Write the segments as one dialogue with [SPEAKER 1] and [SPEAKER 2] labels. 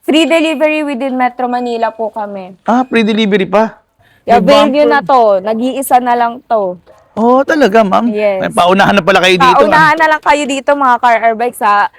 [SPEAKER 1] Free delivery within Metro Manila po kami.
[SPEAKER 2] Ah, free delivery pa.
[SPEAKER 1] Avail nyo
[SPEAKER 2] bumper.
[SPEAKER 1] na to. Nag-iisa na lang to.
[SPEAKER 2] Oh, talaga, ma'am.
[SPEAKER 1] Yes.
[SPEAKER 2] May paunahan na pala kayo dito.
[SPEAKER 1] Paunahan na lang kayo dito mga car or bikes ha.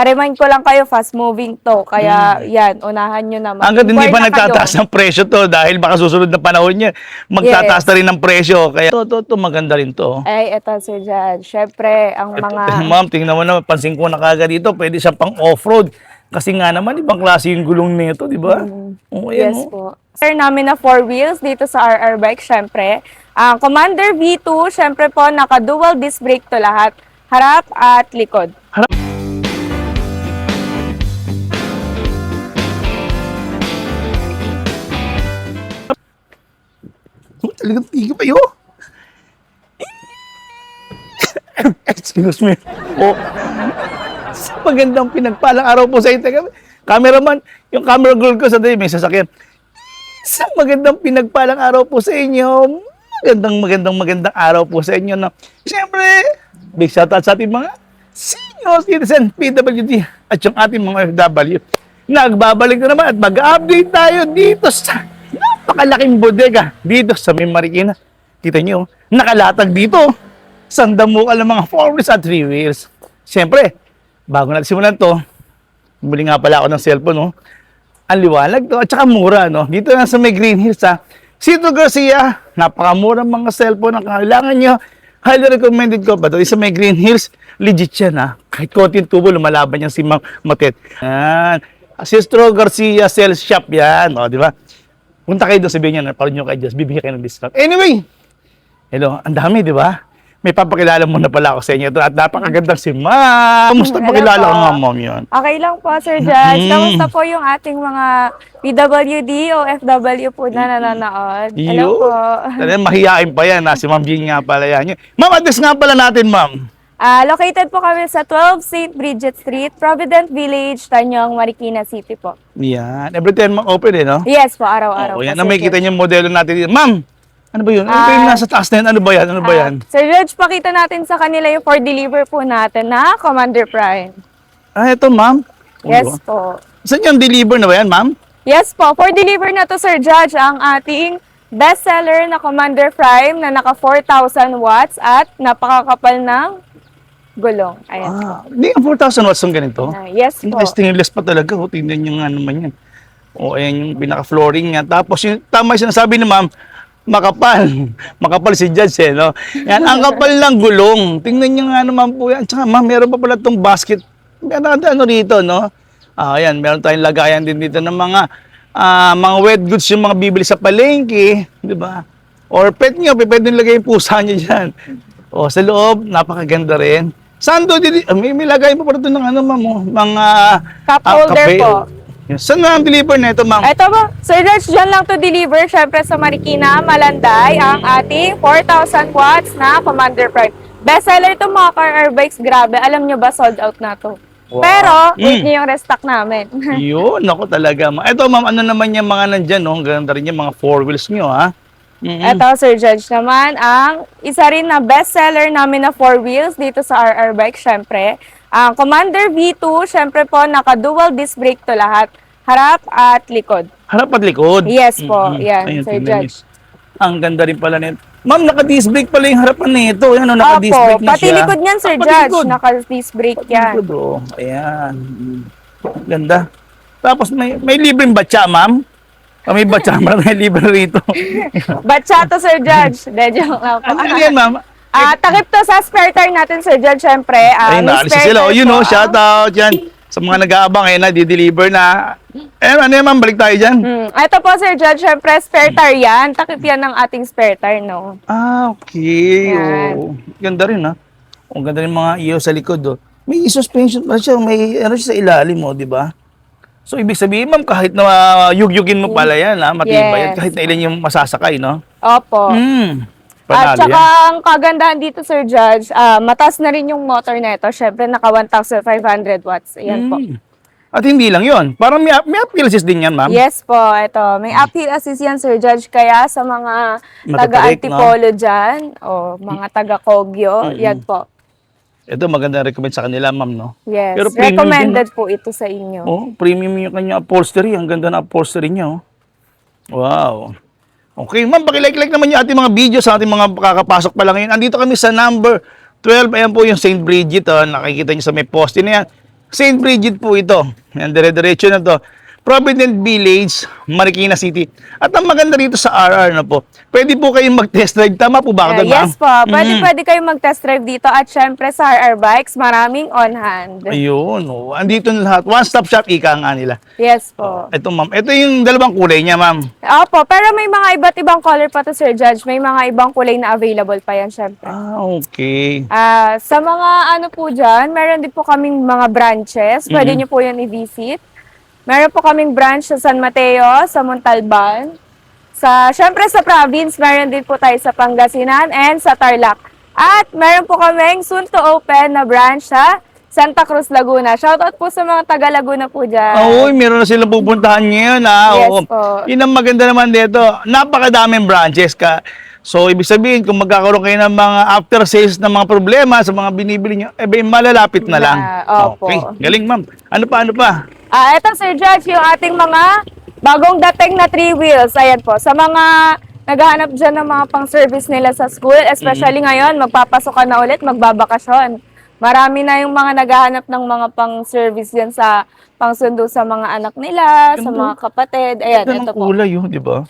[SPEAKER 1] Remind ko lang kayo, fast moving to. Kaya yan, unahan nyo naman.
[SPEAKER 2] Hanggang hindi
[SPEAKER 1] Inquire
[SPEAKER 2] pa
[SPEAKER 1] na
[SPEAKER 2] nagtataas
[SPEAKER 1] kayo.
[SPEAKER 2] ng presyo to dahil baka susunod na panahon niya, magtataas na rin ng presyo. Kaya to maganda rin to.
[SPEAKER 1] Ay, eto Sir Judge. Syempre, ang mga...
[SPEAKER 2] Ma'am, tingnan mo na, pansin ko na kagad dito, pwede siya pang off-road. Kasi nga naman, ibang klase yung gulong nito, di ba? Oo, ayan,
[SPEAKER 1] Yes
[SPEAKER 2] oh.
[SPEAKER 1] po. Sir, namin na 4 wheels dito sa RR Bike, syempre. Ang Commander V2, syempre po, naka-dual disc brake to lahat. Harap at likod.
[SPEAKER 2] Talagang tigil pa yun. Excuse me. Oh. Sa magandang pinagpalang araw po sa inyo. Cameraman, yung camera girl ko sa may sasakyan. Sa magandang pinagpalang araw po sa inyo. Magandang araw po sa inyo. No? Siyempre, big shoutout sa ating mga senior citizen, PWD, at yung ating mga FW. Nagbabalik na naman at mag-update tayo dito sa napakalaking bodega dito sa May Marikina. Kita nyo, nakalatag dito. Sandamukal ng mga 4 wheels at 3 wheels. Siyempre, bago natin simulan to, bumili nga pala ako ng cellphone, no? Ang liwanag to, at saka mura, no? Dito na sa May Green Hills, ha? Sito Garcia, napakamurang mga cellphone ang kailangan nyo. Highly recommended ko pa. Sa May Green Hills, legit yan, ha? Kahit konting tubo, lumalaban yan si Ma'am Matet. Yan. Sito Garcia Sales Shop yan, o, di ba? Punta kayo doon, sabihin nyo, naparoon nyo kayo dyan, bibigyan kayo ng discount. Anyway, hello, ang dami, di ba? May papakilala muna pala ako sa inyo ito at napakagandang si Ma'am. Kamusta
[SPEAKER 1] Hello
[SPEAKER 2] pakilala
[SPEAKER 1] po.
[SPEAKER 2] ko nga, Ma'am, yun?
[SPEAKER 1] Okay lang po, Sir Judge. Kamusta po yung ating mga PWD o FW po na nanonood? Hello po.
[SPEAKER 2] Talagang mahihain pa yan, si Ma'am Jean nga pala yan. Ma'am, address nga pala natin, Ma'am.
[SPEAKER 1] Located po kami sa 12 St. Bridget Street, Provident Village, Tanyong, Marikina City po.
[SPEAKER 2] Yan. Every 10 Ma'am open na.
[SPEAKER 1] Yes po, araw-araw
[SPEAKER 2] Oo,
[SPEAKER 1] po.
[SPEAKER 2] yan.
[SPEAKER 1] Sir
[SPEAKER 2] Na may kita
[SPEAKER 1] Judge.
[SPEAKER 2] niyo yung modelo natin dito. Ma'am, ano ba yun? Ano ba yung nasa taas na yan? Ano ba yan? Ano ba yan?
[SPEAKER 1] Sir Judge, pakita natin sa kanila yung for deliver po natin na Commander Prime.
[SPEAKER 2] Ah, ito, Ma'am.
[SPEAKER 1] Yes po.
[SPEAKER 2] Saan yung deliver na ba yan, Ma'am?
[SPEAKER 1] Yes po, for deliver na to, Sir Judge, ang ating bestseller na Commander Prime na naka 4,000 watts at napakakapal ng gulong. Ayan.
[SPEAKER 2] Hindi yung 4,000 watts yung ganito.
[SPEAKER 1] Yes po.
[SPEAKER 2] Stainless pa talaga. O, tingnan nyo nga naman yan. O, ayan yung pinaka-flooring niya. Tapos, yung, tama yung sinasabi ni Ma'am, makapal. Makapal si Judge, eh, no? Yan, ang kapal ng gulong. Tingnan nyo nga naman po yan. Tsaka, Ma'am, meron pa pala itong basket. Ano rito, no? Ayan, meron tayong lagayan din dito ng mga wet goods yung mga bibili sa palengke, di ba? Or pet nyo, pwede nyo lagay yung pusa nyo dyan. O, sa loob, napakaganda rin. Saan doon? May lagay pa pala doon ng ano, Ma'am, mga
[SPEAKER 1] Cup holder
[SPEAKER 2] kape.
[SPEAKER 1] po.
[SPEAKER 2] Yan. Saan na ang deliver na ito, Ma'am?
[SPEAKER 1] Ito po, Sir Judge, dyan lang to deliver. Siyempre sa Marikina, Malanday, ang ating 4,000 watts na Commander Prime. Bestseller to mga car or bikes, grabe. Alam nyo ba, sold out na to.
[SPEAKER 2] Wow.
[SPEAKER 1] Pero, wait nyo yung restock namin.
[SPEAKER 2] Yun, ako talaga. Ito, Ma'am, ano naman yung mga nandyan, no? Ganda rin yung mga 4 wheels nyo, ha?
[SPEAKER 1] Ito, Sir Judge naman, ang isa rin na bestseller namin na 4 wheels dito sa RR Bike, syempre. Ang Commander V2, syempre po, naka-dual disc brake to lahat. Harap at likod.
[SPEAKER 2] Harap at likod.
[SPEAKER 1] Yes po, yan,
[SPEAKER 2] Ayun,
[SPEAKER 1] Sir
[SPEAKER 2] tingnan
[SPEAKER 1] Judge.
[SPEAKER 2] niyo. Ang ganda rin pala nito. Ma'am, naka-disc brake pala yung harapan nito. Yan, naka-disc
[SPEAKER 1] Opo,
[SPEAKER 2] brake na
[SPEAKER 1] pati
[SPEAKER 2] siya.
[SPEAKER 1] likod niyan, Sir
[SPEAKER 2] Pati
[SPEAKER 1] Judge.
[SPEAKER 2] likod.
[SPEAKER 1] Naka-disc brake
[SPEAKER 2] Pati
[SPEAKER 1] yan.
[SPEAKER 2] likod, oh. Ayan. Ganda. Tapos may libreng batya, Ma'am. May batya, may libre rito.
[SPEAKER 1] Batsa to, Sir Judge. De, joke lang po.
[SPEAKER 2] Ano yan, Ma'am?
[SPEAKER 1] Takip to sa spare tire natin, Sir Judge, syempre.
[SPEAKER 2] Ay,
[SPEAKER 1] May
[SPEAKER 2] naalis na
[SPEAKER 1] spare
[SPEAKER 2] sila.
[SPEAKER 1] tire
[SPEAKER 2] Oh, you know,
[SPEAKER 1] po,
[SPEAKER 2] shout out yan. Sa mga nag-aabang, na, di-deliver na. Ano yan, Ma'am? Balik tayo dyan.
[SPEAKER 1] Ito po, Sir Judge, syempre, spare tire yan. Takip yan ng ating spare tire, no?
[SPEAKER 2] Okay.
[SPEAKER 1] Yan.
[SPEAKER 2] Oh. Ganda rin, ha? Ang ganda rin mga iyo sa likod, oh. May suspension pa siya. May ano siya sa ilalim, oh, di ba? So, ibig sabihin, Ma'am, kahit na yugyugin mo pala yan, ha? Matibay yan.
[SPEAKER 1] Yes.
[SPEAKER 2] Kahit na ilan yung masasakay, no?
[SPEAKER 1] Opo.
[SPEAKER 2] Panalo
[SPEAKER 1] At saka
[SPEAKER 2] yan.
[SPEAKER 1] ang kagandahan dito, Sir Judge, mataas na rin yung motor nito. Syempre, naka 1,500 watts. Ayan po.
[SPEAKER 2] At hindi lang yon. Parang may uphill assist din yan, Ma'am.
[SPEAKER 1] Yes po, ito. May uphill assist yan, Sir Judge. Kaya sa mga
[SPEAKER 2] Matatarik,
[SPEAKER 1] taga-Antipolo dyan, o mga taga-Kogyo, yan po.
[SPEAKER 2] Ito, maganda recommend sa kanila, ma'am, no?
[SPEAKER 1] Yes,
[SPEAKER 2] Pero premium
[SPEAKER 1] recommended po ito sa inyo.
[SPEAKER 2] Oh, premium yung kanya upholstery. Ang ganda na upholstery niya, oh. Wow. Okay, ma'am, pakilike-like naman yung ating mga video sa ating mga kakapasok pa lang ngayon. Andito kami sa number 12. Ayan po yung St. Bridget, oh. Nakikita niyo sa may poste na yan. St. Bridget po ito. Yan, dire-diretso na to. Provident Village, Marikina City. At ang maganda rito sa RR na po, pwede po kayong mag-test drive. Tama po ba ako doon, ma'am?
[SPEAKER 1] Yes po, pwede kayong mag-test drive dito at syempre sa RR Bikes, maraming on hand.
[SPEAKER 2] Ayun, oh. Andito na lahat. One-stop shop, ika nga nila.
[SPEAKER 1] Yes po.
[SPEAKER 2] Ito, ma'am. Ito yung dalawang kulay niya, ma'am.
[SPEAKER 1] Opo, pero may mga iba't ibang color pa to, Sir Judge. May mga ibang kulay na available pa yan, syempre.
[SPEAKER 2] Ah, okay.
[SPEAKER 1] Sa mga ano po dyan, meron din po kaming mga branches. Pwede nyo po yan i-visit. Meron po kaming branch sa San Mateo, sa Montalban. Syempre sa province, meron din po tayo sa Pangasinan and sa Tarlac. At meron po kaming soon to open na branch sa Santa Cruz, Laguna. Shoutout po sa mga taga Laguna po dyan.
[SPEAKER 2] Uy, meron na silang pupuntahan ngayon, ha?
[SPEAKER 1] Yes
[SPEAKER 2] Oo.
[SPEAKER 1] po.
[SPEAKER 2] Yun ang maganda naman dito. Napakadaming branches ka. So, ibig sabihin, kung magkakaroon kayo ng mga after sales na mga problema sa mga binibili nyo, malalapit na lang.
[SPEAKER 1] Opo.
[SPEAKER 2] Okay, galing, ma'am. Ano pa?
[SPEAKER 1] Ito, Sir Judge, yung ating mga bagong dating na 3 wheels. Ayan po. Sa mga naghahanap dyan ng mga pang-service nila sa school, especially ngayon, magpapasok ka na ulit, magbabakasyon. Marami na yung mga naghahanap ng mga pang-service dyan sa pang-sundo sa mga anak nila, sa mga kapatid. Ayan,
[SPEAKER 2] Ito
[SPEAKER 1] ito
[SPEAKER 2] ng
[SPEAKER 1] po.
[SPEAKER 2] kulay, oh, di ba?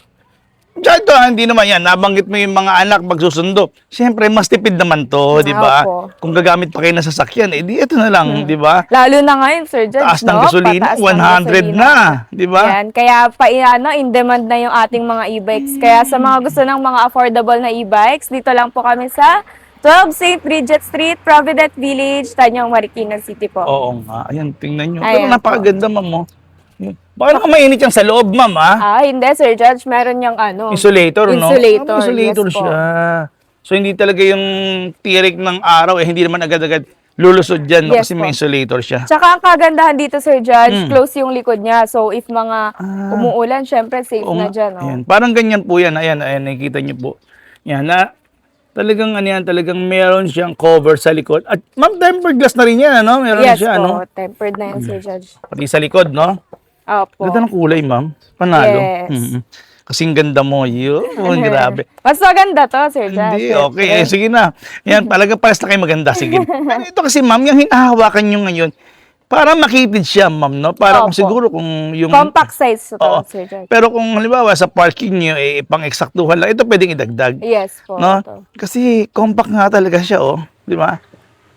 [SPEAKER 2] Diyan to, hindi naman yan. Nabanggit mo yung mga anak magsusundo. Siyempre, mas tipid naman to, di ba?
[SPEAKER 1] Opo.
[SPEAKER 2] Kung gagamit pa kayo ng sasakyan, di ito na lang, di ba?
[SPEAKER 1] Lalo na ngayon, Sir Judge,
[SPEAKER 2] Taas ng
[SPEAKER 1] no?
[SPEAKER 2] gasolina,
[SPEAKER 1] Pataas ng
[SPEAKER 2] 100
[SPEAKER 1] gasolina.
[SPEAKER 2] na, di ba?
[SPEAKER 1] Yan, kaya in demand na yung ating mga e-bikes. Kaya sa mga gusto ng mga affordable na e-bikes, dito lang po kami sa 12 St. Bridget Street, Provident Village, Tanyong, Marikina City po.
[SPEAKER 2] Oo nga. Ayan, tingnan nyo.
[SPEAKER 1] Ayan
[SPEAKER 2] Pero napakaganda, ma'am, mo. Baka naman mainit yan sa loob, ma'am, ha?
[SPEAKER 1] Hindi, Sir Judge, meron yung ano.
[SPEAKER 2] Insulator, no?
[SPEAKER 1] Insulator,
[SPEAKER 2] Insulator
[SPEAKER 1] yes po.
[SPEAKER 2] siya. So, hindi talaga yung tirik ng araw, hindi naman agad-agad lulusod dyan, no?
[SPEAKER 1] Yes
[SPEAKER 2] Kasi
[SPEAKER 1] po.
[SPEAKER 2] may insulator siya.
[SPEAKER 1] Tsaka ang kagandahan dito, Sir Judge, close yung likod niya. So, if mga umuulan, syempre safe
[SPEAKER 2] Oo
[SPEAKER 1] na
[SPEAKER 2] nga.
[SPEAKER 1] dyan. Oh.
[SPEAKER 2] Ayan. Parang ganyan po yan. Ayan, nakikita nyo po. Yan, na talagang, talagang meron siyang cover sa likod. At, ma'am, tempered glass na rin yan, ano? Meron
[SPEAKER 1] Yes
[SPEAKER 2] siya,
[SPEAKER 1] po,
[SPEAKER 2] ano?
[SPEAKER 1] tempered na yan, Sir Judge.
[SPEAKER 2] Pati sa likod, no?
[SPEAKER 1] Opo.
[SPEAKER 2] Ganda ng kulay, ma'am. Panalo.
[SPEAKER 1] Yes.
[SPEAKER 2] Kasing ganda mo. Yun, grabe.
[SPEAKER 1] Mas maganda to, Sir Judge.
[SPEAKER 2] Hindi, okay. Sige na. Yan, talaga pares na kayo maganda. Sige. Pero ito kasi, ma'am, yung hinahawakan nyo ngayon, para makitid siya, ma'am, no? Para kung
[SPEAKER 1] Opo.
[SPEAKER 2] siguro kung yung...
[SPEAKER 1] Compact size to,
[SPEAKER 2] Oo.
[SPEAKER 1] Sir Judge.
[SPEAKER 2] Pero kung halimbawa sa parking nyo, pang-eksaktuhan lang, ito pwedeng idagdag.
[SPEAKER 1] Yes po.
[SPEAKER 2] No?
[SPEAKER 1] Ito.
[SPEAKER 2] Kasi compact nga talaga siya, oh. Di ba?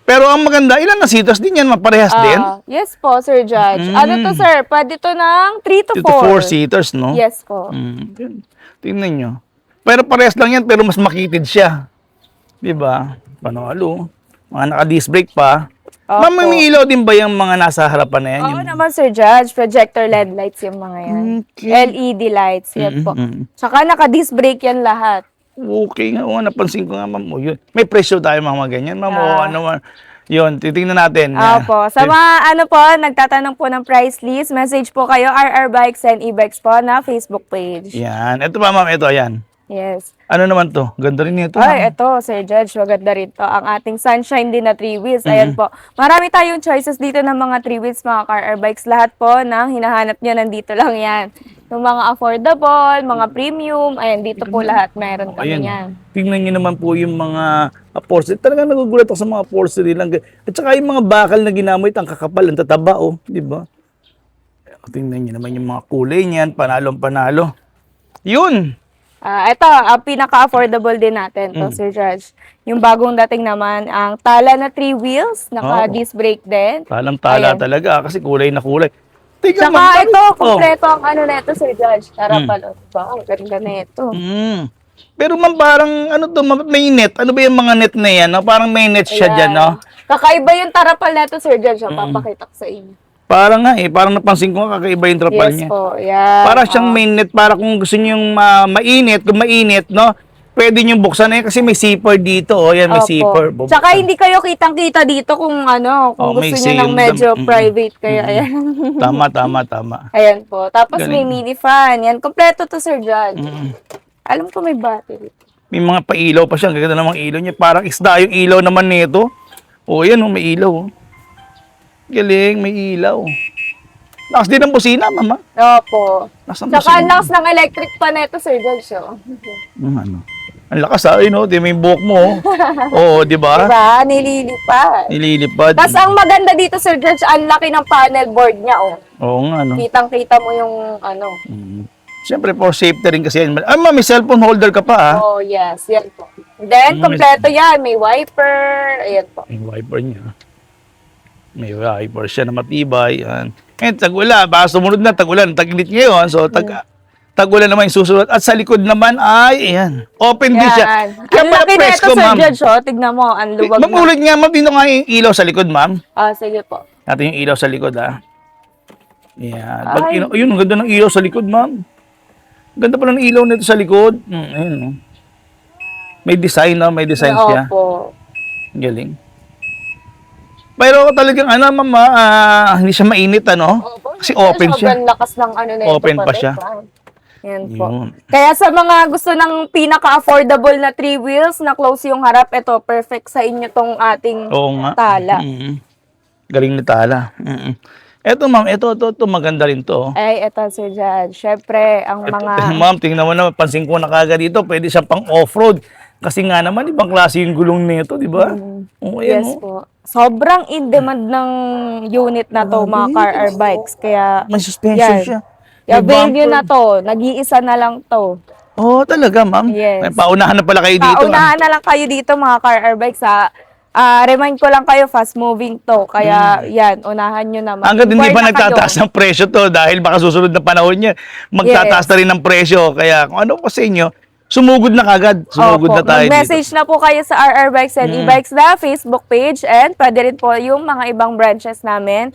[SPEAKER 2] Pero ang maganda, ilan na seaters din yan? Maparehas din?
[SPEAKER 1] Yes po, Sir Judge. Ano to, sir? Pwede to ng 3 to
[SPEAKER 2] 2 to 4
[SPEAKER 1] 4.
[SPEAKER 2] seaters, no?
[SPEAKER 1] Yes po.
[SPEAKER 2] Yun. Tingnan nyo. Pero parehas lang yan, pero mas makitid siya. Di ba? Panalo. Mga naka-disc brake pa.
[SPEAKER 1] Opo.
[SPEAKER 2] Ma'am, may ilaw din ba yung mga nasa harapan na yan?
[SPEAKER 1] Oo naman, Sir Judge. Projector LED lights yung mga yan.
[SPEAKER 2] Okay.
[SPEAKER 1] LED lights. Yan po. Tsaka naka-disc brake yan lahat.
[SPEAKER 2] Okay nga, napansin ko nga, ma'am. Yun. May presyo tayo mga ganyan, ma'am. Yun, titingnan natin.
[SPEAKER 1] Opo. Sa mga nagtatanong po ng price list, message po kayo, RR Bikes and e-bikes po na Facebook page.
[SPEAKER 2] Yan. Ito pa, ma'am. Ito, yan.
[SPEAKER 1] Yes.
[SPEAKER 2] Ano naman to? Ganda rin ito.
[SPEAKER 1] Ay, ito, Sir Judge, maganda rin to. Ang ating Sunshine din na 3 wheels. Ayan po. Marami tayong choices dito ng mga 3 wheels, mga car or bikes. Lahat po ng hinahanap nyo, nandito lang yan. Yung mga affordable, mga premium, ayan, dito po lahat. Meron kami yan.
[SPEAKER 2] Tingnan nyo naman po yung mga upholstery. Talagang nagugulat ako sa mga upholstery lang. At saka yung mga bakal na ginamit, ang kakapal, ang tataba, oh. Di ba? Tingnan nyo naman yung mga kulay niyan. Panalong-panalo. Yun!
[SPEAKER 1] Ito, ang pinaka-affordable din natin to, Sir Judge. Yung bagong dating naman, ang Tala na 3 wheels, naka-disc brake din.
[SPEAKER 2] Talang-tala talaga kasi kulay na kulay. Tingnan
[SPEAKER 1] Tsaka
[SPEAKER 2] mo,
[SPEAKER 1] ito, kompleto ang ano na ito, Sir Judge. Tara pala, diba? Ang ganda na ito.
[SPEAKER 2] Pero ma'am, parang ano to, may net. Ano ba yung mga net na yan? No? Parang may net siya dyan, no?
[SPEAKER 1] Kakaiba yung tarapal na ito, Sir Judge. Ang papakita ko sa inyo.
[SPEAKER 2] Parang nga parang napansin ko nga kakaiba yung trapal
[SPEAKER 1] Yes
[SPEAKER 2] niya.
[SPEAKER 1] po, yan.
[SPEAKER 2] Para siyang main net, para kung gusto niyo yung mainit, kung mainit, no? Pwede niyo buksan na yan kasi may zipper dito, oh. Yan, may
[SPEAKER 1] Opo.
[SPEAKER 2] zipper.
[SPEAKER 1] Tsaka hindi kayo kitang-kita dito kung kung
[SPEAKER 2] may
[SPEAKER 1] gusto niyo ng
[SPEAKER 2] sail
[SPEAKER 1] medyo
[SPEAKER 2] lang.
[SPEAKER 1] private kaya ayan.
[SPEAKER 2] Tama.
[SPEAKER 1] Ayan po. Tapos may
[SPEAKER 2] Galing.
[SPEAKER 1] mini fan. Yan, kompleto to, Sir Judge. Alam ko may battery.
[SPEAKER 2] May mga pailaw pa siya. Ang ganda namang ilaw niya. Parang isda yung ilaw naman nito. Oh, yan, oh, may ilaw. Oh. Galing, may ilaw. Lakas din ng busina, mama.
[SPEAKER 1] Opo.
[SPEAKER 2] Lakas ng
[SPEAKER 1] Tsaka ang
[SPEAKER 2] busina.
[SPEAKER 1] lakas ng electric pa neto, Sir George. Oh.
[SPEAKER 2] Ano? Ang lakas ha, no? Di may buhok mo. Oh. Oo, di ba?
[SPEAKER 1] Diba? Nililipad.
[SPEAKER 2] Nililipad.
[SPEAKER 1] Tapos ang maganda dito, Sir George, ang laki ng panel board niya, oh.
[SPEAKER 2] Oo nga, no?
[SPEAKER 1] Kitang-kita mo yung, ano.
[SPEAKER 2] Siyempre, for safety rin kasi yan. Ah, ma'am, may cellphone holder ka pa, ha?
[SPEAKER 1] Oh, yes. Yan po. Then, kompleto yan. May wiper. Ayan po.
[SPEAKER 2] May wiper niya. May wiper siya na matibay. Yan. Eh, tag-ulan. Baka sumunod na, tag-ulan. Tag-init ngayon. So, tag-ulan naman yung susunod. At sa likod naman ay, ayan. Open din siya.
[SPEAKER 1] Yan.
[SPEAKER 2] Kaya
[SPEAKER 1] Ang
[SPEAKER 2] pala
[SPEAKER 1] laki na ito,
[SPEAKER 2] presko,
[SPEAKER 1] Sir
[SPEAKER 2] ma'am.
[SPEAKER 1] George, oh. Tignan mo, ang luwag
[SPEAKER 2] Ma'am,
[SPEAKER 1] na.
[SPEAKER 2] ulit nga, ma'am. Dito nga yung ilaw sa likod, ma'am.
[SPEAKER 1] Ah, sige po.
[SPEAKER 2] Natin yung ilaw sa likod, ha. Yan.
[SPEAKER 1] Ay.
[SPEAKER 2] Ayun, ang ganda ng ilaw sa likod, ma'am. Ganda pala ng ilaw nito sa likod. Ayun, no. May design, no? May design siya.
[SPEAKER 1] Opo.
[SPEAKER 2] Galing. Pero talagang ma'am, hindi siya mainit, ano?
[SPEAKER 1] Opo.
[SPEAKER 2] Kasi open siya.
[SPEAKER 1] Sobrang lakas ng ano na ito.
[SPEAKER 2] Open pa siya.
[SPEAKER 1] Yan po.
[SPEAKER 2] Yun.
[SPEAKER 1] Kaya sa mga gusto ng pinaka-affordable na 3 wheels na close yung harap, ito, perfect sa inyo tong ating
[SPEAKER 2] Oo nga.
[SPEAKER 1] tala.
[SPEAKER 2] Galing ni Tala. Eto, ma'am, ito, maganda rin to.
[SPEAKER 1] Ay, ito, Sir Jad. Syempre, ang mga...
[SPEAKER 2] Ma'am, tingnan mo naman, pansin ko na kagad dito, pwede siya pang off-road. Kasi nga naman, ibang klase yung gulong nito, di ba? Oo, yan,
[SPEAKER 1] Yes
[SPEAKER 2] oh.
[SPEAKER 1] po. Sobrang in-demand ng unit na to, mga car or bikes. Kaya,
[SPEAKER 2] May suspension
[SPEAKER 1] yan.
[SPEAKER 2] siya. May
[SPEAKER 1] I-avail nyo
[SPEAKER 2] bumper.
[SPEAKER 1] na to. Nag-iisa na lang to.
[SPEAKER 2] Oo, talaga, ma'am.
[SPEAKER 1] Yes.
[SPEAKER 2] May paunahan na pala kayo dito.
[SPEAKER 1] Paunahan na lang kayo dito, mga car or bikes, ha? Remind ko lang kayo, fast moving to. Kaya, yan, unahan nyo naman.
[SPEAKER 2] Hanggat hindi
[SPEAKER 1] Inquire
[SPEAKER 2] pa
[SPEAKER 1] na
[SPEAKER 2] nagtataas
[SPEAKER 1] kayo.
[SPEAKER 2] ng presyo to dahil baka susunod na panahon niya, magtataas na rin ng presyo. Kaya kung ano pa sa inyo, sumugod na kagad. Sumugod
[SPEAKER 1] Opo.
[SPEAKER 2] na tayo dito.
[SPEAKER 1] Mag-message na po kayo sa RR Bikes and E-Bikes na Facebook page and pwede rin po yung mga ibang branches namin.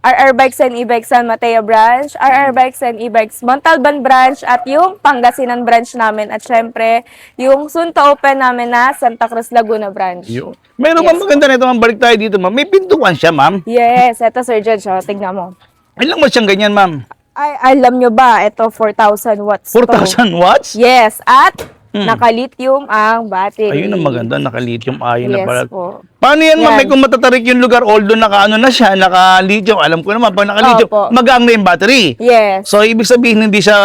[SPEAKER 1] RR Bikes and E-Bikes San Mateo branch, RR Bikes and E-Bikes Montalban branch, at yung Pangasinan branch namin. At syempre, yung soon to open namin na Santa Cruz Laguna branch.
[SPEAKER 2] Yun. Meron
[SPEAKER 1] Yes.
[SPEAKER 2] bang maganda nito, ma'am? Balik tayo dito, ma'am. May pintuan siya, ma'am.
[SPEAKER 1] Yes, eto Sir Judge, oh, tignan mo.
[SPEAKER 2] Ilang watts siyang ganyan, ma'am?
[SPEAKER 1] Ay, alam nyo ba, ito 4,000 watts to.
[SPEAKER 2] 4,000 watts?
[SPEAKER 1] Yes, at naka-lithium ang battery.
[SPEAKER 2] Ayun ang maganda, naka-lithium ion na
[SPEAKER 1] Yes
[SPEAKER 2] pala.
[SPEAKER 1] po.
[SPEAKER 2] Paano yan, ma'am?
[SPEAKER 1] Yan.
[SPEAKER 2] May kung matatarik yung lugar, although naka-ano na siya, naka-lithium. Alam ko naman, pag naka-lithium,
[SPEAKER 1] Opo.
[SPEAKER 2] magaan na yung battery.
[SPEAKER 1] Yes.
[SPEAKER 2] So, ibig sabihin, hindi siya,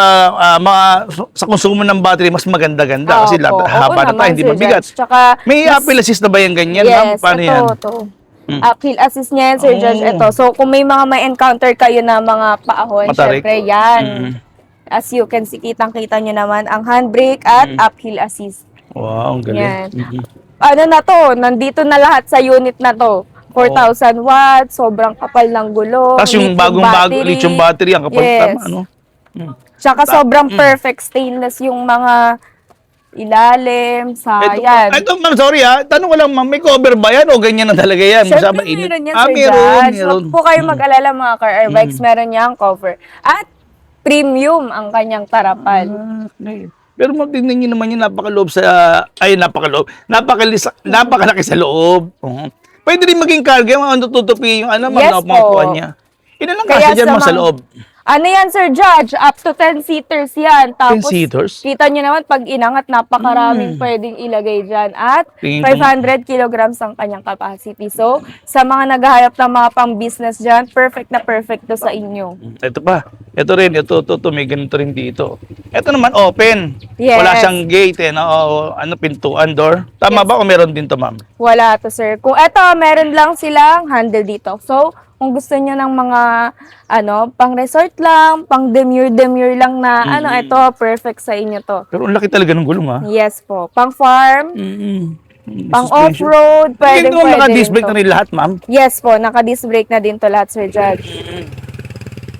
[SPEAKER 2] sa konsumo ng battery, mas maganda-ganda. Kasi
[SPEAKER 1] Opo.
[SPEAKER 2] haba
[SPEAKER 1] Oo
[SPEAKER 2] na tayo,
[SPEAKER 1] naman,
[SPEAKER 2] hindi
[SPEAKER 1] Sir
[SPEAKER 2] mabigat.
[SPEAKER 1] Judge. Tsaka,
[SPEAKER 2] May Apple Assist na ba yan ganyan, ma'am?
[SPEAKER 1] yes,
[SPEAKER 2] Paano
[SPEAKER 1] ito,
[SPEAKER 2] yan?
[SPEAKER 1] ito. Kill assist niya yan, Sir Judge.
[SPEAKER 2] Oh.
[SPEAKER 1] Ito. So, kung may mga may encounter kayo na mga paahon,
[SPEAKER 2] Matarik.
[SPEAKER 1] syempre, yan. As you can see, kitang-kita nyo naman ang handbrake at uphill assist.
[SPEAKER 2] Wow, ang
[SPEAKER 1] Yan.
[SPEAKER 2] galing.
[SPEAKER 1] Ano na to, nandito na lahat sa unit na to. 4,000 watts, sobrang kapal ng gulong.
[SPEAKER 2] Tapos yung bagong lithium battery, ang kapal,
[SPEAKER 1] Yes.
[SPEAKER 2] tama, ano?
[SPEAKER 1] Tsaka sobrang perfect stainless yung mga ilalim, yan.
[SPEAKER 2] Ito, ma'am, sorry tanong ko lang, ma'am, may cover ba yan o ganyan na talaga yan?
[SPEAKER 1] Siyempre,
[SPEAKER 2] Masama init.
[SPEAKER 1] meron yan,
[SPEAKER 2] Ah,
[SPEAKER 1] Sir
[SPEAKER 2] meron.
[SPEAKER 1] Judge. Huwag po kayo mag-alala, mga car air bikes. Meron niyang cover. At premium ang kanyang tarapan.
[SPEAKER 2] Okay. Pero ma'am, tingnan nyo naman yung napakaloob sa, napakalaki sa loob. Pwede rin maging cargo, ano tutupi yung ma'am,
[SPEAKER 1] Yes
[SPEAKER 2] na
[SPEAKER 1] po.
[SPEAKER 2] pangkuhan niya. Ilan lang
[SPEAKER 1] Kaya
[SPEAKER 2] kasi dyan, ma'am, sa
[SPEAKER 1] mga-
[SPEAKER 2] loob?
[SPEAKER 1] Ano yan, Sir Judge? Up to 10 seaters yan. Tapos,
[SPEAKER 2] 10 seaters?
[SPEAKER 1] kita nyo naman, pag inangat, napakaraming pwedeng ilagay dyan. At
[SPEAKER 2] Tingin ko-
[SPEAKER 1] 500 kilograms ang kanyang capacity. So, sa mga naghahanap ng mga pang-business dyan, perfect na perfect to sa inyo.
[SPEAKER 2] Ito pa. Ito rin, ito, may ganito rin dito. Ito naman, open.
[SPEAKER 1] Yes.
[SPEAKER 2] Wala siyang gate, pintuan, door. Tama ba o meron din to, ma'am?
[SPEAKER 1] Wala to, sir. Kung eto, meron lang silang handle dito. So, kung gusto nyo ng mga, pang resort lang, pang demure lang na, ito, perfect sa inyo to.
[SPEAKER 2] Pero ang laki talaga ng gulong, ha?
[SPEAKER 1] Yes po. Pang farm, pang
[SPEAKER 2] Suspension.
[SPEAKER 1] off-road, pwede
[SPEAKER 2] Hindi ko naka-disc
[SPEAKER 1] rin
[SPEAKER 2] brake
[SPEAKER 1] to.
[SPEAKER 2] na rin lahat, ma'am.
[SPEAKER 1] Yes po, naka-disc brake na din to lahat, Sir Judge.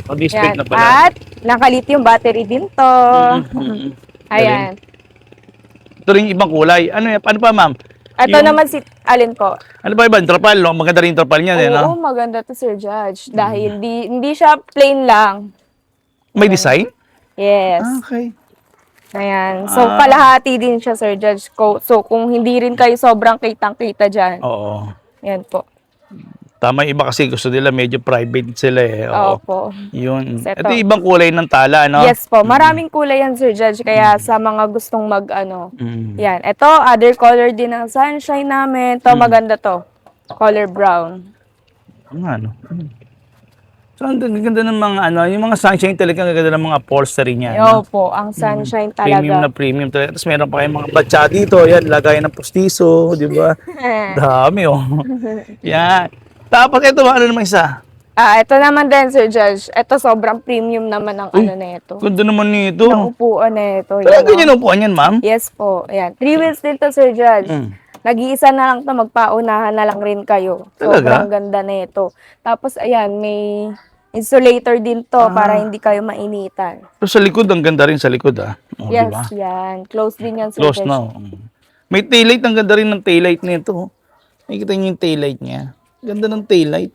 [SPEAKER 2] Naka-disc
[SPEAKER 1] Yan.
[SPEAKER 2] brake na pala.
[SPEAKER 1] At, naka-lithium battery din to. Ayan.
[SPEAKER 2] Ito rin yung ibang kulay. Ano pa, ma'am?
[SPEAKER 1] Ito
[SPEAKER 2] Yung-
[SPEAKER 1] naman si, alin po?
[SPEAKER 2] Ano ba iba? Trapal, no? Maganda rin yung trapal niya,
[SPEAKER 1] Oo,
[SPEAKER 2] no?
[SPEAKER 1] maganda to, Sir Judge. Dahil hindi siya plain lang.
[SPEAKER 2] May design?
[SPEAKER 1] Yes.
[SPEAKER 2] Okay.
[SPEAKER 1] Ayan. So, kalahati din siya, Sir Judge. So, kung hindi rin kayo sobrang kitang-kita dyan.
[SPEAKER 2] Oo.
[SPEAKER 1] Yan po.
[SPEAKER 2] Tama, yung iba kasi gusto nila medyo private sila, eh. Oo.
[SPEAKER 1] Opo.
[SPEAKER 2] Yun.
[SPEAKER 1] Ito.
[SPEAKER 2] Ito yung ibang kulay ng tala, no?
[SPEAKER 1] Yes po. Maraming kulay yan, Sir Judge. Kaya sa mga gustong yan. Ito, other color din ng sunshine namin. Ito, maganda to. Color brown.
[SPEAKER 2] Ang ano. So, ang ganda ng mga ano, yung mga sunshine talaga, ang ganda ng mga upholstery niya. No?
[SPEAKER 1] Opo, ang sunshine
[SPEAKER 2] Premium na
[SPEAKER 1] talaga.
[SPEAKER 2] premium talaga. Tapos meron pa kayong mga batsa dito. Yan, lagay ng pustiso, di ba? Dami, oh. Yan. Tapos ito, ano naman isa?
[SPEAKER 1] Ito naman din, Sir Judge. Ito sobrang premium naman ang ano na ito.
[SPEAKER 2] Ganda naman nito.
[SPEAKER 1] Ang upuan na ito.
[SPEAKER 2] Talaga ganyan ang upuan yan, ma'am?
[SPEAKER 1] Yes po. Ayan. 3 wheels din to, Sir Judge. Nag-iisa na lang to, magpaunahan na lang rin kayo.
[SPEAKER 2] Talaga?
[SPEAKER 1] Sobrang ganda na ito. Tapos, ayan, may insulator din to para hindi kayo mainitan.
[SPEAKER 2] Pero sa likod, ang ganda rin sa likod, ah. Oh,
[SPEAKER 1] Yes,
[SPEAKER 2] diba?
[SPEAKER 1] yan. Close din yan, Sir
[SPEAKER 2] Close
[SPEAKER 1] Judge.
[SPEAKER 2] na. May taillight, ang ganda rin ng taillight nito. Oh. Nakikita niyo yung taillight niya. Ganda ng taillight.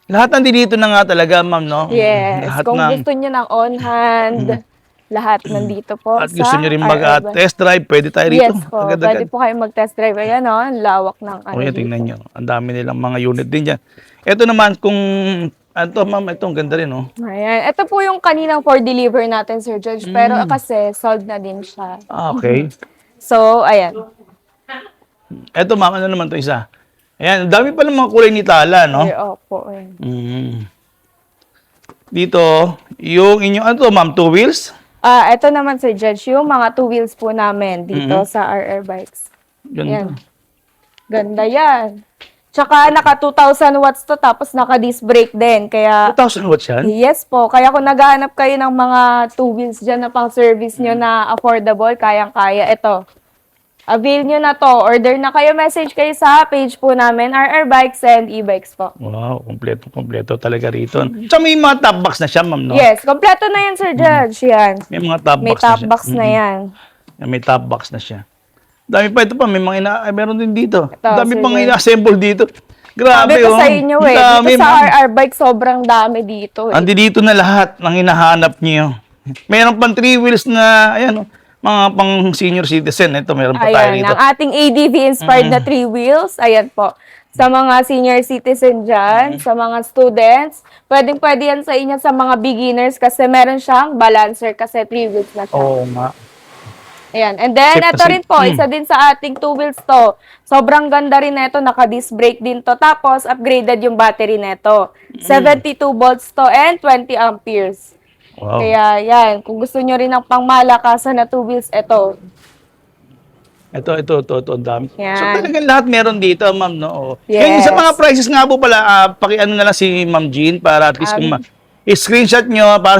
[SPEAKER 2] Lahat nandito na nga talaga, ma'am, no?
[SPEAKER 1] Yes.
[SPEAKER 2] Lahat
[SPEAKER 1] Kung
[SPEAKER 2] ng,
[SPEAKER 1] gusto nyo ng on-hand, lahat nandito po
[SPEAKER 2] at gusto niyo rin
[SPEAKER 1] RR Bike.
[SPEAKER 2] mag-test drive, pwede tayo rito.
[SPEAKER 1] Yes po. Pwede po kayo mag-test drive. Ayan o, ang lawak ng ano
[SPEAKER 2] O yan,
[SPEAKER 1] dito.
[SPEAKER 2] tingnan nyo. Ang dami nilang mga unit din dyan. Ito naman, kung, ito, ma'am, ito, ang ganda rin, oh.
[SPEAKER 1] Ayan. Ito po yung kaninang for deliver natin, Sir George. Pero kasi, sold na din siya.
[SPEAKER 2] Ah, okay.
[SPEAKER 1] So, ayan.
[SPEAKER 2] Ito, ma'am, ano naman to isa? Ayan, ang dami pa ng mga kulay ni Tala, no?
[SPEAKER 1] Ay, opo. Ayan.
[SPEAKER 2] Dito, yung inyong, ano to, ma'am, two wheels?
[SPEAKER 1] Ito naman, Sir Judge, yung mga 2 wheels po namin dito sa RR Bikes.
[SPEAKER 2] Ganda.
[SPEAKER 1] Yan. Ganda yan. Tsaka naka 2,000 watts to, tapos naka disc brake din. Kaya,
[SPEAKER 2] 2,000 watts yan?
[SPEAKER 1] yes po. Kaya kung naghahanap kayo ng mga 2 wheels dyan na pang service nyo na affordable, kayang-kaya. Ito. Avail nyo na to. Order na kayo. Message kayo sa page po namin, RR Bikes and e-bikes po.
[SPEAKER 2] Wow, kompleto talaga rito. So may mga top box na siya, ma'am, no?
[SPEAKER 1] Yes, kompleto na yan, Sir Judge. Yan.
[SPEAKER 2] May mga top
[SPEAKER 1] May
[SPEAKER 2] box
[SPEAKER 1] top
[SPEAKER 2] na siya.
[SPEAKER 1] box na yan.
[SPEAKER 2] Yan, may top box na siya. Dami pa ito pa, may mga meron din dito.
[SPEAKER 1] Ito,
[SPEAKER 2] Dami
[SPEAKER 1] sige.
[SPEAKER 2] pang ina-assemble dito. Grabe,
[SPEAKER 1] Sabi ko
[SPEAKER 2] oh.
[SPEAKER 1] sa inyo eh.
[SPEAKER 2] Dami,
[SPEAKER 1] Dito sa
[SPEAKER 2] ma'am.
[SPEAKER 1] RR Bike, sobrang dami dito eh.
[SPEAKER 2] Andi dito na lahat ng hinahanap niyo. Meron pang 3 wheels na, ayan, oh, mga pang senior citizen. Ito, meron pa tayo
[SPEAKER 1] Ayan,
[SPEAKER 2] rito.
[SPEAKER 1] ang ating ADV-inspired na 3 wheels. Ayan po. Sa mga senior citizen dyan, sa mga students, pwedeng-pwede yan sa inyo sa mga beginners kasi meron siyang balancer kasi 3 wheels na siya.
[SPEAKER 2] Oo nga.
[SPEAKER 1] Ayan. And then,
[SPEAKER 2] Safe na
[SPEAKER 1] ito
[SPEAKER 2] safe.
[SPEAKER 1] rin po, isa din sa ating 2 wheels to. Sobrang ganda rin na ito, naka-disc brake din to. Tapos, upgraded yung battery nito. 72 volts to and 20 amperes.
[SPEAKER 2] Wow.
[SPEAKER 1] Kaya, yan. Kung gusto nyo rin ng pangmalakasan na 2 wheels, ito.
[SPEAKER 2] Ito, ang dami.
[SPEAKER 1] Yan.
[SPEAKER 2] So talagang lahat meron dito, ma'am, no? Oh.
[SPEAKER 1] Yes.
[SPEAKER 2] Ngayon, sa mga prices nga po pala, paki-ano na lang si Ma'am Jean para at least kung i-screenshot nyo para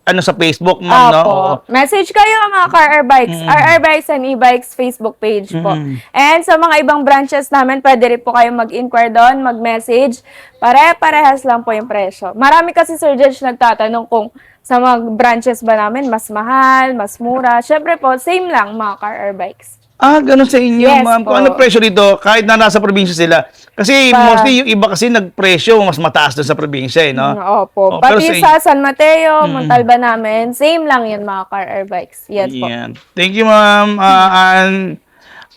[SPEAKER 2] ano sa Facebook, ma'am, no?
[SPEAKER 1] Opo.
[SPEAKER 2] Oo.
[SPEAKER 1] Message kayo mga RR Bikes. RR Bikes and e-bikes Facebook page po. And sa mga ibang branches namin, pwede rin po kayo mag-inquire doon, mag-message. Pare-parehas lang po yung presyo. Marami kasi, Sir Judge, nagtatanong kung sa mga branches ba namin, mas mahal, mas mura. Syempre po, same lang mga RR Bikes.
[SPEAKER 2] Ah, ganun sa inyo,
[SPEAKER 1] Yes
[SPEAKER 2] ma'am.
[SPEAKER 1] po.
[SPEAKER 2] Kung ano presyo dito, kahit na nasa probinsya sila. Kasi mostly yung iba kasi nagpresyo, mas mataas doon sa probinsya, eh, no?
[SPEAKER 1] Opo.
[SPEAKER 2] Oh, pero
[SPEAKER 1] Pati
[SPEAKER 2] sa
[SPEAKER 1] sa San Mateo, Montalban namin, same lang yan mga RR Bikes. Yes po.
[SPEAKER 2] Yan. Thank you, ma'am.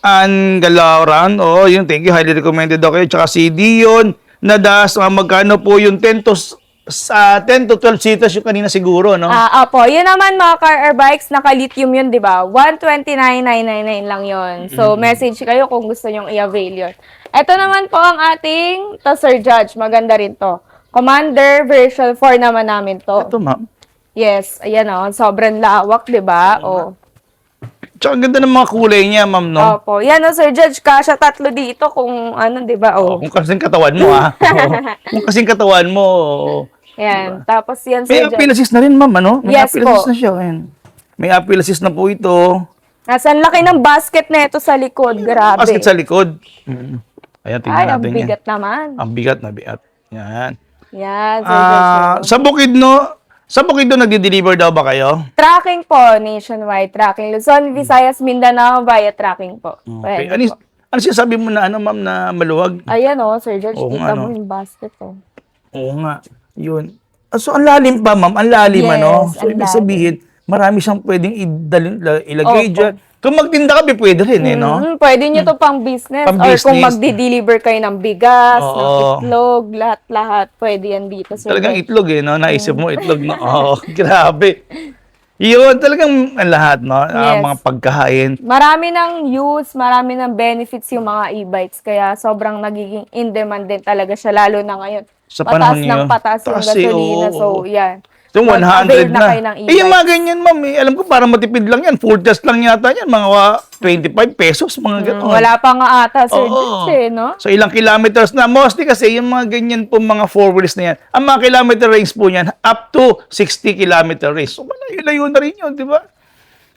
[SPEAKER 2] Ann Galauran. Oh, yun. Thank you. Highly recommended ako. Tsaka si Dion Nadas. Magkano po yung 10 to 12 seaters yung kanina siguro, no?
[SPEAKER 1] Opo. Yun naman mga RR Bikes, naka-lithium yun, di ba? 129,999 lang yun. So, message kayo kung gusto nyong i-avail yun. Ito naman po ang ating Sir Judge. Maganda rin to. Commander version 4 naman namin to.
[SPEAKER 2] Ito, ma'am.
[SPEAKER 1] Yes, ayan o. Sobrang lawak, di ba? O.
[SPEAKER 2] Tsaka ang ganda ng mga kulay niya, ma'am, no?
[SPEAKER 1] Opo. Yan o, Sir Judge. Kasya tatlo dito kung ano, di ba? O.
[SPEAKER 2] Kung kasing katawan mo, ha? Kung kasing katawan mo.
[SPEAKER 1] Yan. Tapos yan,
[SPEAKER 2] May
[SPEAKER 1] Sir Judge.
[SPEAKER 2] appeal assist na rin, ma'am, ano? May
[SPEAKER 1] Yes
[SPEAKER 2] appeal
[SPEAKER 1] po.
[SPEAKER 2] assist na siya. Ayan. May appeal assist na po ito.
[SPEAKER 1] Nasaan laki ng basket na ito sa likod. Grabe.
[SPEAKER 2] Basket sa likod. Ayan, tingnan
[SPEAKER 1] Ay, ang
[SPEAKER 2] natin yan.
[SPEAKER 1] bigat naman.
[SPEAKER 2] Ang bigat na bigat. Yan.
[SPEAKER 1] Yan, Sir Judge.
[SPEAKER 2] Sa Bukidnon nagde-deliver daw ba kayo?
[SPEAKER 1] Tracking po, nationwide tracking. Luzon, Visayas, Mindanao, via tracking po.
[SPEAKER 2] Okay.
[SPEAKER 1] Pwede po.
[SPEAKER 2] Ano sinasabi mo na ano, ma'am, na maluwag?
[SPEAKER 1] Ayan o, Sir George,
[SPEAKER 2] Oo
[SPEAKER 1] kita
[SPEAKER 2] nga, no?
[SPEAKER 1] mo yung basket o.
[SPEAKER 2] Oo nga. Yun. So, ang lalim pa, ma'am. Ang lalim,
[SPEAKER 1] Yes,
[SPEAKER 2] ano? So,
[SPEAKER 1] ang
[SPEAKER 2] ibig
[SPEAKER 1] lalim.
[SPEAKER 2] sabihin, marami siyang pwedeng ilagay
[SPEAKER 1] Opo.
[SPEAKER 2] dyan. Kung magtinda ka, pwede rin, eh, no?
[SPEAKER 1] Pwede nyo to pang business.
[SPEAKER 2] Pang
[SPEAKER 1] Or kung
[SPEAKER 2] business.
[SPEAKER 1] magdi-deliver kayo ng bigas, ng
[SPEAKER 2] Oo.
[SPEAKER 1] itlog, lahat-lahat. Pwede yan dito, Sir
[SPEAKER 2] Talagang
[SPEAKER 1] George.
[SPEAKER 2] itlog, eh, no? Naisip mo itlog, no? Oo, grabe. Yun, talagang lahat, no?
[SPEAKER 1] Yes.
[SPEAKER 2] Mga pagkain.
[SPEAKER 1] Marami ng use, marami ng benefits yung mga e-bikes. Kaya sobrang nagiging in-demand din talaga siya, lalo na ngayon.
[SPEAKER 2] Sa panahon ngayon.
[SPEAKER 1] Pataas yung
[SPEAKER 2] Kasi,
[SPEAKER 1] gasolina.
[SPEAKER 2] oo.
[SPEAKER 1] So, yan.
[SPEAKER 2] Yung 100
[SPEAKER 1] Mag-avail
[SPEAKER 2] na.
[SPEAKER 1] kayo ng
[SPEAKER 2] Eh, yung mga
[SPEAKER 1] e-bikes.
[SPEAKER 2] ganyan, ma'am, alam ko para matipid lang yan. Full test lang yata yan. Mga 25 pesos, mga gano'n.
[SPEAKER 1] Wala pa nga ata, Sir
[SPEAKER 2] Oo.
[SPEAKER 1] Jess, no?
[SPEAKER 2] So, ilang kilometers na. Mostly kasi, yung mga ganyan po, mga four wheels na yan, ang mga kilometer range po niyan, up to 60 kilometer range. So, malayo-layo na rin yun, di ba?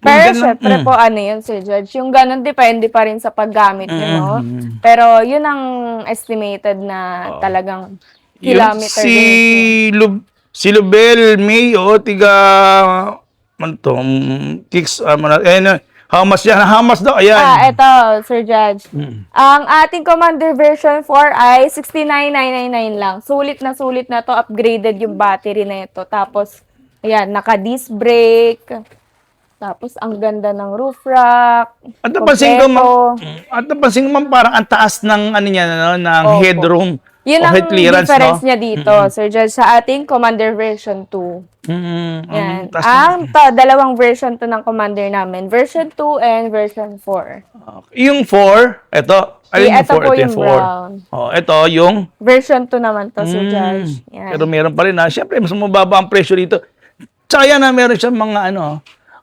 [SPEAKER 1] Pero
[SPEAKER 2] Ganun.
[SPEAKER 1] syempre po, ano yun, Sir Judge, yung ganun depende pa rin sa paggamit nyo, no? Pero yun ang estimated na talagang
[SPEAKER 2] Yun,
[SPEAKER 1] kilometer
[SPEAKER 2] si
[SPEAKER 1] range.
[SPEAKER 2] si Lubel May, tiga, ano to, kicks, how much yan? How much daw? Ayan.
[SPEAKER 1] Eto, Sir Judge. Ang ating Commander version 4 ay 69,999 lang. Sulit na to, upgraded yung battery na ito. Tapos, ayan, naka-disc brake. Tapos, ang ganda ng roof rack.
[SPEAKER 2] At napansin ko,
[SPEAKER 1] kompleto.
[SPEAKER 2] ma'am, parang ang taas ng, ano niya, no, ng
[SPEAKER 1] Opo.
[SPEAKER 2] headroom.
[SPEAKER 1] Yun
[SPEAKER 2] o
[SPEAKER 1] ang
[SPEAKER 2] head clearance,
[SPEAKER 1] difference
[SPEAKER 2] no?
[SPEAKER 1] niya dito, Sir Judge, sa ating Commander version 2. Yan.
[SPEAKER 2] Taas
[SPEAKER 1] Dalawang version to ng Commander namin. Version 2 and version 4.
[SPEAKER 2] yung 4, ito. Ayun yung
[SPEAKER 1] Ito
[SPEAKER 2] 4,
[SPEAKER 1] po
[SPEAKER 2] ito
[SPEAKER 1] yung
[SPEAKER 2] yung 4.
[SPEAKER 1] brown.
[SPEAKER 2] Ito yung...
[SPEAKER 1] Version 2 naman to, Sir Judge. Yan.
[SPEAKER 2] Pero meron pa rin, ha? Siyempre, mas mababa ang presyo dito. Tsaka yan, meron siyang mga,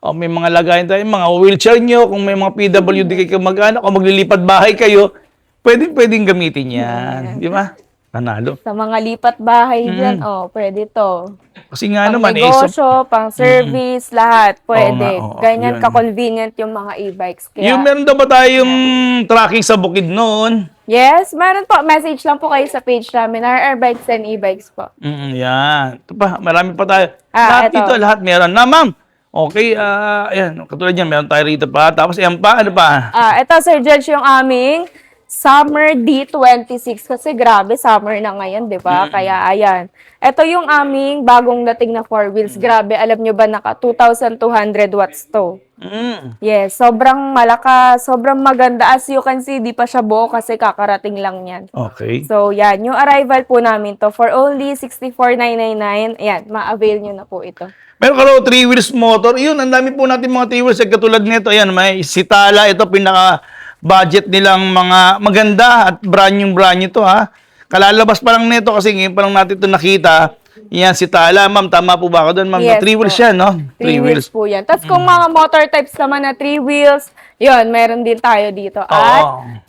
[SPEAKER 2] may mga lagayan tayo, mga wheelchair nyo, kung may mga PWD kayo mag-anak, kung maglilipat bahay kayo, pwedeng gamitin yan. Di ba? Nanalo.
[SPEAKER 1] Sa mga lipat bahay dyan, pwede to.
[SPEAKER 2] Kasi nga
[SPEAKER 1] Pang
[SPEAKER 2] naman,
[SPEAKER 1] negosyo, pang service, lahat, pwede.
[SPEAKER 2] Oo nga, oo,
[SPEAKER 1] Ganyan
[SPEAKER 2] yun.
[SPEAKER 1] ka-convenient yung mga e-bikes. Kaya,
[SPEAKER 2] yung meron daw ba tayong tracking sa bukid noon?
[SPEAKER 1] yes, meron po. Message lang po kayo sa page namin, RR Bikes and e-bikes po.
[SPEAKER 2] Yan. Ito pa, marami pa tayo.
[SPEAKER 1] eto.
[SPEAKER 2] Lahat dito, lahat meron. Na, ma'am. Okay, ayan, katulad yan, meron tayo rito pa. Tapos, ayan pa, ano pa?
[SPEAKER 1] Ito, Sir Judge, yung aming Summer D26 kasi grabe, summer na ngayon, di ba? Kaya ayan. Ito yung aming bagong dating na four wheels. Grabe, alam nyo ba, naka 2,200 watts to. Yes, sobrang malakas, sobrang maganda. As you can see, di pa siya buo kasi kakarating lang yan.
[SPEAKER 2] Okay.
[SPEAKER 1] So, yan. Yung arrival po namin to for only 64,999. Ayan, ma-avail nyo na po ito.
[SPEAKER 2] Meron ka raw 3 wheels motor. Yun, ang dami po natin mga 3 wheels. Katulad nito, ayan, may Sitala. Ito, pinaka-budget nilang mga maganda at brand new to, ha. Kalalabas pa lang nito kasi ngayon pa lang natin ito nakita. Yan, Sitala. Ma'am, tama po ba ako doon, ma'am?
[SPEAKER 1] Yes
[SPEAKER 2] 3 wheels
[SPEAKER 1] po.
[SPEAKER 2] yan, no?
[SPEAKER 1] 3 wheels po yan. Tapos kung mga motor types naman na 3 wheels, yun, meron din tayo dito. At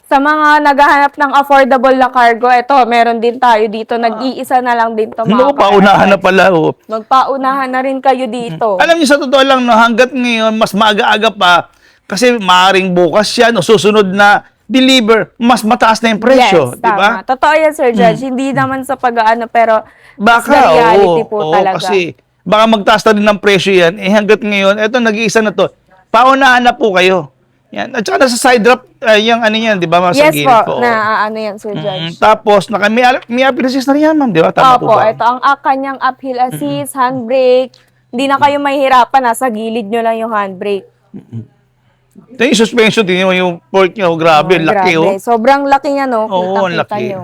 [SPEAKER 1] sa mga naghahanap ng affordable na cargo, ito, meron din tayo dito. Nag-iisa na lang din to mga
[SPEAKER 2] No, paunahan na pala, oh.
[SPEAKER 1] Magpaunahan na rin kayo dito.
[SPEAKER 2] Alam niyo, sa totoo lang, no, hanggat ngayon, mas maaga-aga pa, kasi maaaring bukas yan o susunod na deliver, mas mataas na yung presyo,
[SPEAKER 1] Yes,
[SPEAKER 2] di ba?
[SPEAKER 1] tama. Totoo yan, Sir Judge. Hindi naman sa pag-aano, pero
[SPEAKER 2] Baka,
[SPEAKER 1] it's the reality po
[SPEAKER 2] oo,
[SPEAKER 1] talaga.
[SPEAKER 2] kasi baka magtaas na rin ng presyo yan. Hanggat ngayon, eto, nag-iisa na to. Paunahan na po kayo. Yan. At saka nasa side drop, yung ano yan, di ba? Mga sa
[SPEAKER 1] Yes
[SPEAKER 2] gilid
[SPEAKER 1] po,
[SPEAKER 2] oo.
[SPEAKER 1] na ano yan, Sir Judge.
[SPEAKER 2] Tapos, may uphill assist na rin yan, ma'am, di ba? Tama po
[SPEAKER 1] Opo,
[SPEAKER 2] ba?
[SPEAKER 1] ito ang kanyang uphill assist, handbrake. Hindi na kayo mahihirapan, nasa gilid nyo lang yung handbrake.
[SPEAKER 2] Ito yung suspension, tingnan mo yung fork nyo, grabe, laki,
[SPEAKER 1] Grabe.
[SPEAKER 2] oh.
[SPEAKER 1] Sobrang laki niya, no?
[SPEAKER 2] Oo, ang
[SPEAKER 1] Kitang-kita
[SPEAKER 2] laki.
[SPEAKER 1] nyo.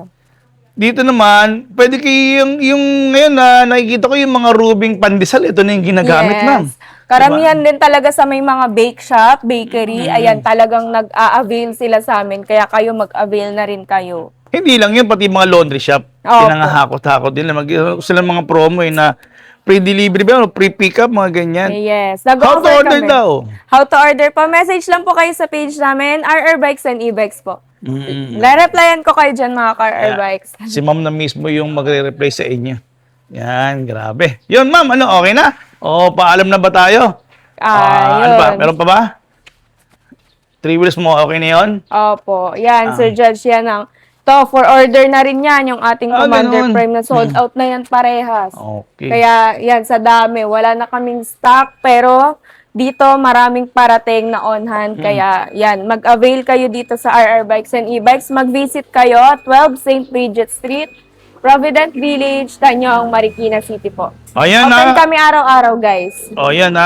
[SPEAKER 2] Dito naman, pwede kayo yung ngayon na nakikita ko yung mga rubing pandesal, ito na yung ginagamit, ma'am.
[SPEAKER 1] Karamihan din talaga sa may mga bake shop, bakery, ayan, talagang nag-a-avail sila sa amin. Kaya kayo mag-avail na rin kayo.
[SPEAKER 2] Hindi lang yun, pati mga laundry shop.
[SPEAKER 1] Opo.
[SPEAKER 2] Pinangahakot-hakot din. Sila mga promo na pre-delivery ba, pre-pickup, mga ganyan.
[SPEAKER 1] Yes.
[SPEAKER 2] How to
[SPEAKER 1] Nag-offer
[SPEAKER 2] order
[SPEAKER 1] kami.
[SPEAKER 2] daw?
[SPEAKER 1] How to order po. Message lang po kayo sa page namin, RR Bikes and e-bikes po. Le-replyan ko kayo dyan, mga RR Bikes.
[SPEAKER 2] Si ma'am na mismo yung magre-reply sa inyo. Yan, grabe. Yun, ma'am, okay na? O, paalam na ba tayo? Ano ba?
[SPEAKER 1] Yun.
[SPEAKER 2] Meron pa ba? 3 wheels mo, okay na yun?
[SPEAKER 1] Opo. Yan, Sir Judge, yan ang to, for order na rin yan, yung ating Commander
[SPEAKER 2] ganun.
[SPEAKER 1] Prime na sold out na yan parehas.
[SPEAKER 2] Okay.
[SPEAKER 1] Kaya, yan, sa dami, wala na kaming stock, pero dito maraming parating na on hand. Kaya, yan, mag-avail kayo dito sa RR Bikes and e-bikes. Mag-visit kayo, 12 St. Bridget Street, Provident Village, Tanyong, Marikina City po.
[SPEAKER 2] Ayan
[SPEAKER 1] Open
[SPEAKER 2] na.
[SPEAKER 1] kami araw-araw, guys.
[SPEAKER 2] O, yan na.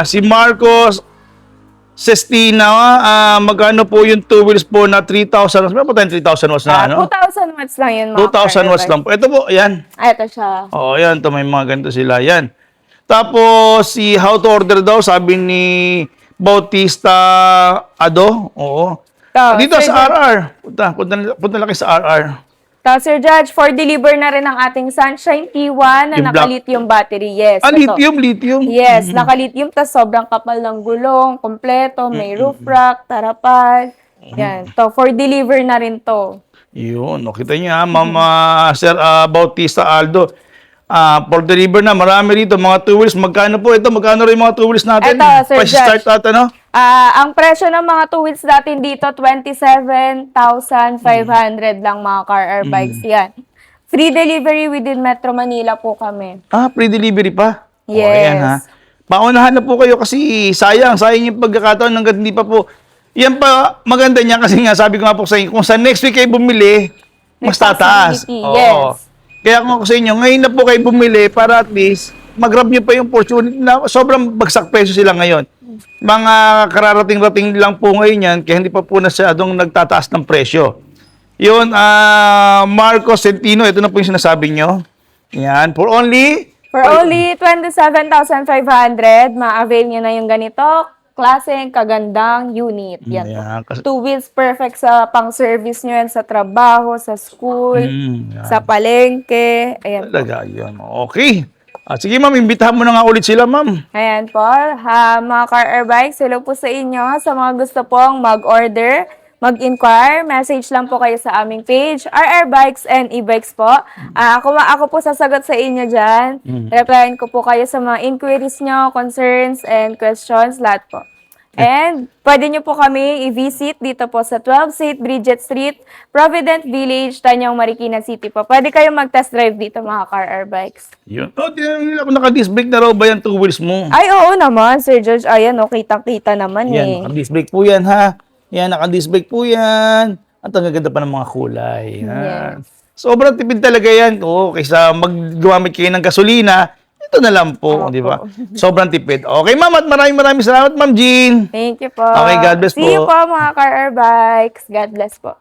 [SPEAKER 2] Si Marcos Sestina, magkano po yung 2 wheels po na 3,000 watts? Meron po tayong 3,000 watts na,
[SPEAKER 1] 2,000 watts lang yun, mga
[SPEAKER 2] 2,000 watts lang po. Ito po, yan.
[SPEAKER 1] Ito siya.
[SPEAKER 2] O, yan. Ito, may mga ganito sila. Yan. Tapos, si How to Order daw, sabi ni Bautista Ado. Oo. Dito
[SPEAKER 1] Sir
[SPEAKER 2] sa RR. Punta lang kayo sa RR.
[SPEAKER 1] Sir Judge, for deliver na rin ang ating Sunshine T1 na
[SPEAKER 2] Yung black.
[SPEAKER 1] naka-lithium battery. Yes.
[SPEAKER 2] Ah,
[SPEAKER 1] ito.
[SPEAKER 2] lithium.
[SPEAKER 1] Yes, naka-lithium, tas sobrang kapal ng gulong, kompleto, may roof rack, tarapal. Yan. To, for deliver na rin to.
[SPEAKER 2] Yun. O, kita niyo ha, Ma'am Sir Bautista Aldo. For deliver na, marami rito. Mga 2 wheels. Magkano po ito? Magkano rin mga 2 wheels natin?
[SPEAKER 1] Ito, Sir
[SPEAKER 2] Price
[SPEAKER 1] Judge.
[SPEAKER 2] start natin, no?
[SPEAKER 1] Ang presyo ng mga 2 wheels natin dito, 27,500 lang mga car or bikes yan. Free delivery within Metro Manila po kami.
[SPEAKER 2] Free delivery pa?
[SPEAKER 1] Yes.
[SPEAKER 2] O, ayan ha. Paunahan na po kayo kasi sayang yung pagkakataon hanggang hindi pa po. Yan pa, maganda niya kasi nga sabi ko nga po sa inyo, kung sa next week kayo bumili,
[SPEAKER 1] May
[SPEAKER 2] mas tataas.
[SPEAKER 1] possibility, yes.
[SPEAKER 2] Kaya kung ako sa inyo, ngayon na po kayo bumili para at least mag-grab nyo pa yung opportunity na sobrang bagsak presyo sila ngayon. Mga kararating-rating lang po ngayon yan, kaya hindi pa po nasyadong nagtataas ng presyo. Yun, Marco Centino, ito na po yung sinasabi nyo. Yan, for only
[SPEAKER 1] 27,500, ma-avail nyo na yung ganito, klaseng kagandang unit. Yan po.
[SPEAKER 2] Yan, kasi-
[SPEAKER 1] 2 wheels perfect sa pang-service nyo yan sa trabaho, sa school,
[SPEAKER 2] yan.
[SPEAKER 1] sa palengke. Ayan po.
[SPEAKER 2] Talaga, yun. Okay. Sige ma'am, imbitahan mo na nga ulit sila ma'am.
[SPEAKER 1] Ayan po, mga car or bikes, hello po sa inyo. Sa mga gusto pong mag-order, mag-inquire, message lang po kayo sa aming page, RR Bikes and E-Bikes po. Ako po sasagot sa inyo dyan. Replyan ko po kayo sa mga inquiries nyo, concerns, and questions, lahat po. And pwede nyo po kami i-visit dito po sa 12 St. Bridget Street, Provident Village, Tanyong Marikina City po. Pwede kayong mag-test drive dito mga car or bikes.
[SPEAKER 2] Yun. Tinanong nila kung naka-disc brake na raw ba yan 2 wheels mo?
[SPEAKER 1] Ay, oo naman, Sir George. Ayan, kitang-kita naman
[SPEAKER 2] Yan, naka-disc brake po yan ha. Yan, naka-disc brake po yan. At ang gaganda pa ng mga kulay. Yan.
[SPEAKER 1] Yes.
[SPEAKER 2] Sobrang tipid talaga yan. Oo, kaysa mag-gumamit kayo ng gasolina, ito na lang po, di ba? Sobrang tipid. Okay, ma'am, at maraming salamat, ma'am Jean.
[SPEAKER 1] Thank you po.
[SPEAKER 2] Okay, God bless
[SPEAKER 1] See
[SPEAKER 2] po.
[SPEAKER 1] you po mga car or bikes. God bless po.